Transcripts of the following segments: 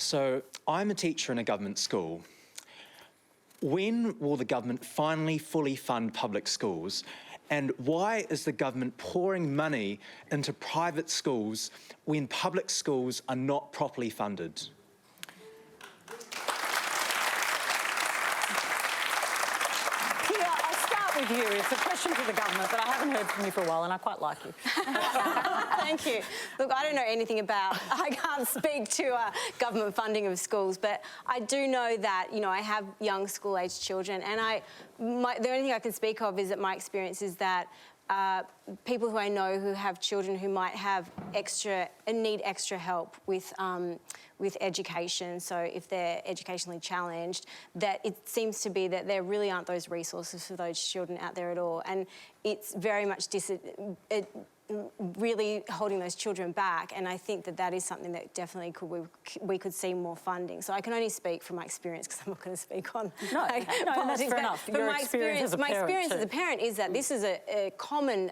So I'm a teacher in a government school. When will the government finally fully fund public schools? And why is the government pouring money into private schools when public schools are not properly funded? With you. It's a question to the government, but I haven't heard from you for a while and I quite like you. Thank you. Look, I don't know anything about, I can't speak to government funding of schools, but I do know that, you know, I have young school-aged children, and the only thing I can speak of is that my experience is that people who I know who have children who might have need extra help with education, so if they're educationally challenged, that it seems to be that there really aren't those resources for those children out there at all, and it's very much really holding those children back, and I think that that is something that definitely we could see more funding. So I can only speak from my experience because I'm not going to speak on politics. That's fair enough. But my experience as a parent is that this is a common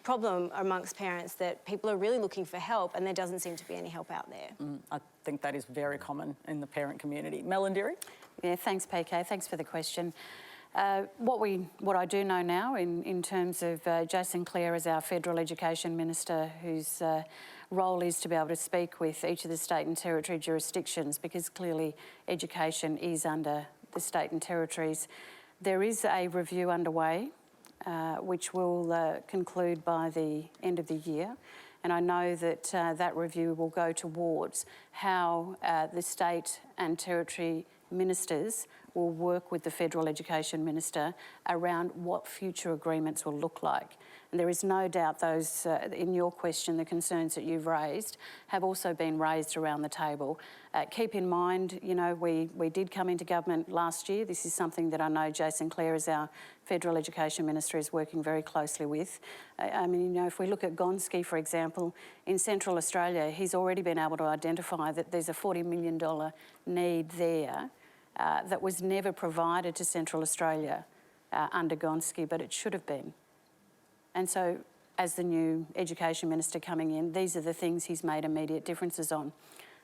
problem amongst parents, that people are really looking for help and there doesn't seem to be any help out there. I think that is very common in the parent community. Malarndirri? Yeah, thanks, PK. Thanks for the question. What I do know now in terms of Jason Clare as our Federal Education Minister, whose role is to be able to speak with each of the state and territory jurisdictions, because clearly education is under the state and territories. There is a review underway which will conclude by the end of the year. And I know that that review will go towards how the state and territory ministers will work with the Federal Education Minister around what future agreements will look like. And there is no doubt those, in your question, the concerns that you've raised have also been raised around the table. Keep in mind, you know, we did come into government last year. This is something that I know Jason Clare, as our Federal Education Minister, is working very closely with. I mean, you know, if we look at Gonski, for example, in Central Australia, he's already been able to identify that there's a $40 million need there that was never provided to Central Australia under Gonski, but it should have been. And so, as the new Education Minister coming in, these are the things he's made immediate differences on.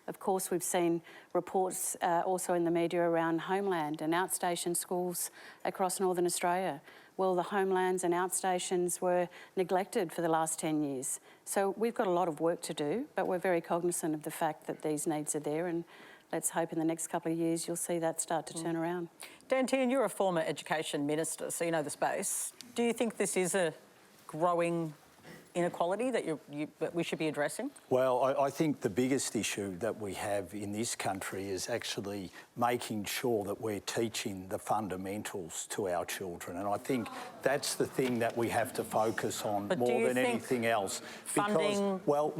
Of course, we've seen reports also in the media around homeland and outstation schools across Northern Australia. Well, the homelands and outstations were neglected for the last 10 years. So we've got a lot of work to do, but we're very cognizant of the fact that these needs are there, and let's hope in the next couple of years you'll see that start to turn around. Dan Tehan, you're a former Education Minister, so you know the space. Do you think this is a growing inequality that we should be addressing? Well, I think the biggest issue that we have in this country is actually making sure that we're teaching the fundamentals to our children, and I think that's the thing that we have to focus on more than anything else. Funding... Because, well,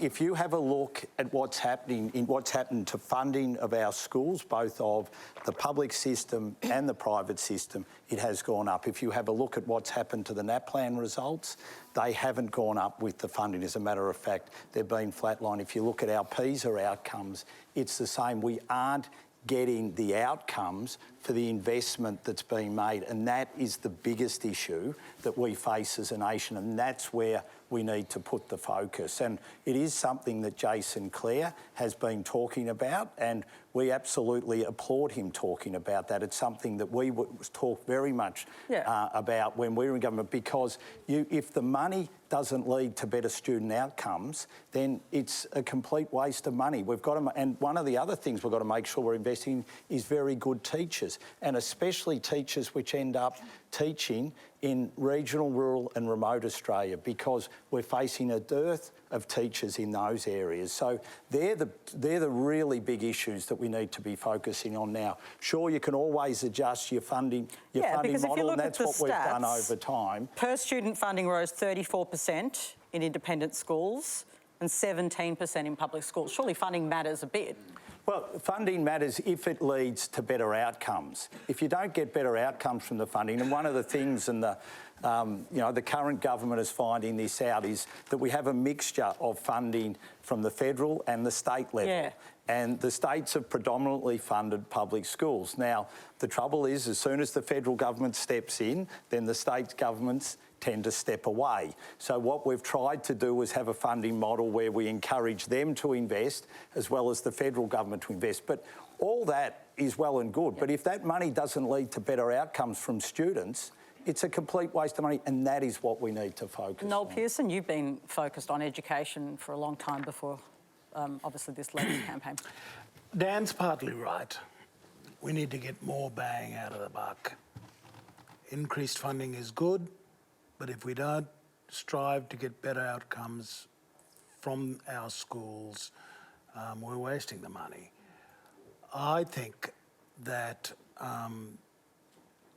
if you have a look at what's happened to funding of our schools, both of the public system and the private system, it has gone up. If you have a look at what's happened to the NAPLAN results, they haven't gone up with the funding. As a matter of fact, they've been flatline. If you look at our PISA outcomes, it's the same. We aren't getting the outcomes for the investment that's being made, and that is the biggest issue that we face as a nation, and that's where we need to put the focus. And it is something that Jason Clare has been talking about, and we absolutely applaud him talking about that. It's something that we talk very much about when we were in government, because if the money doesn't lead to better student outcomes, then it's a complete waste of money. We've got to, and one of the other things we've got to make sure we're investing in is very good teachers, and especially teachers which end up teaching in regional, rural and remote Australia, because we're facing a dearth of teachers in those areas. So they're the really big issues that we need to be focusing on now. Sure, you can always adjust your funding model, and that's what we've done over time. Per student funding rose 34% in independent schools and 17% in public schools. Surely funding matters a bit. Well, funding matters if it leads to better outcomes. If you don't get better outcomes from the funding, and one of the things, and the current government is finding this out, is that we have a mixture of funding from the federal and the state level. Yeah. And the states have predominantly funded public schools. Now, the trouble is, as soon as the federal government steps in, then the state governments tend to step away. So what we've tried to do is have a funding model where we encourage them to invest as well as the federal government to invest. But all that is well and good. But if that money doesn't lead to better outcomes from students, it's a complete waste of money, and that is what we need to focus on. Noel Pearson, you've been focused on education for a long time before, obviously, this latest campaign. Dan's partly right. We need to get more bang out of the buck. Increased funding is good, but if we don't strive to get better outcomes from our schools, we're wasting the money. I think that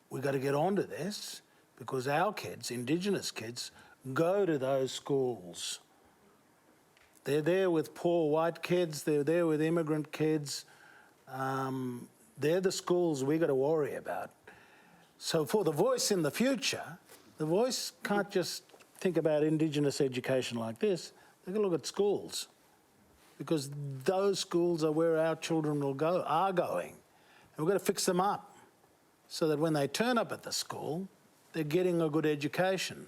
we've got to get onto this because our kids, Indigenous kids, go to those schools. They're there with poor white kids, they're there with immigrant kids. They're the schools we've got to worry about. So for the Voice in the future, the Voice can't just think about Indigenous education like this. They've got to look at schools because those schools are where our children are going. And we've got to fix them up so that when they turn up at the school, they're getting a good education.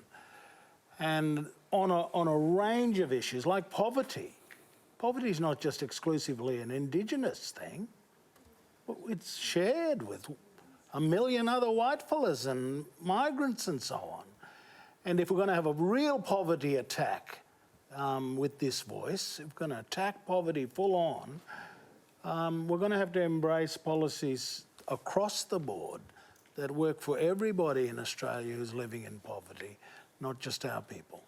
And on a range of issues like poverty. Poverty is not just exclusively an Indigenous thing. It's shared with a million other white fellas and migrants and so on. And if we're going to have a real poverty attack with this Voice, if we're going to attack poverty full on, we're going to have to embrace policies across the board that work for everybody in Australia who's living in poverty, not just our people.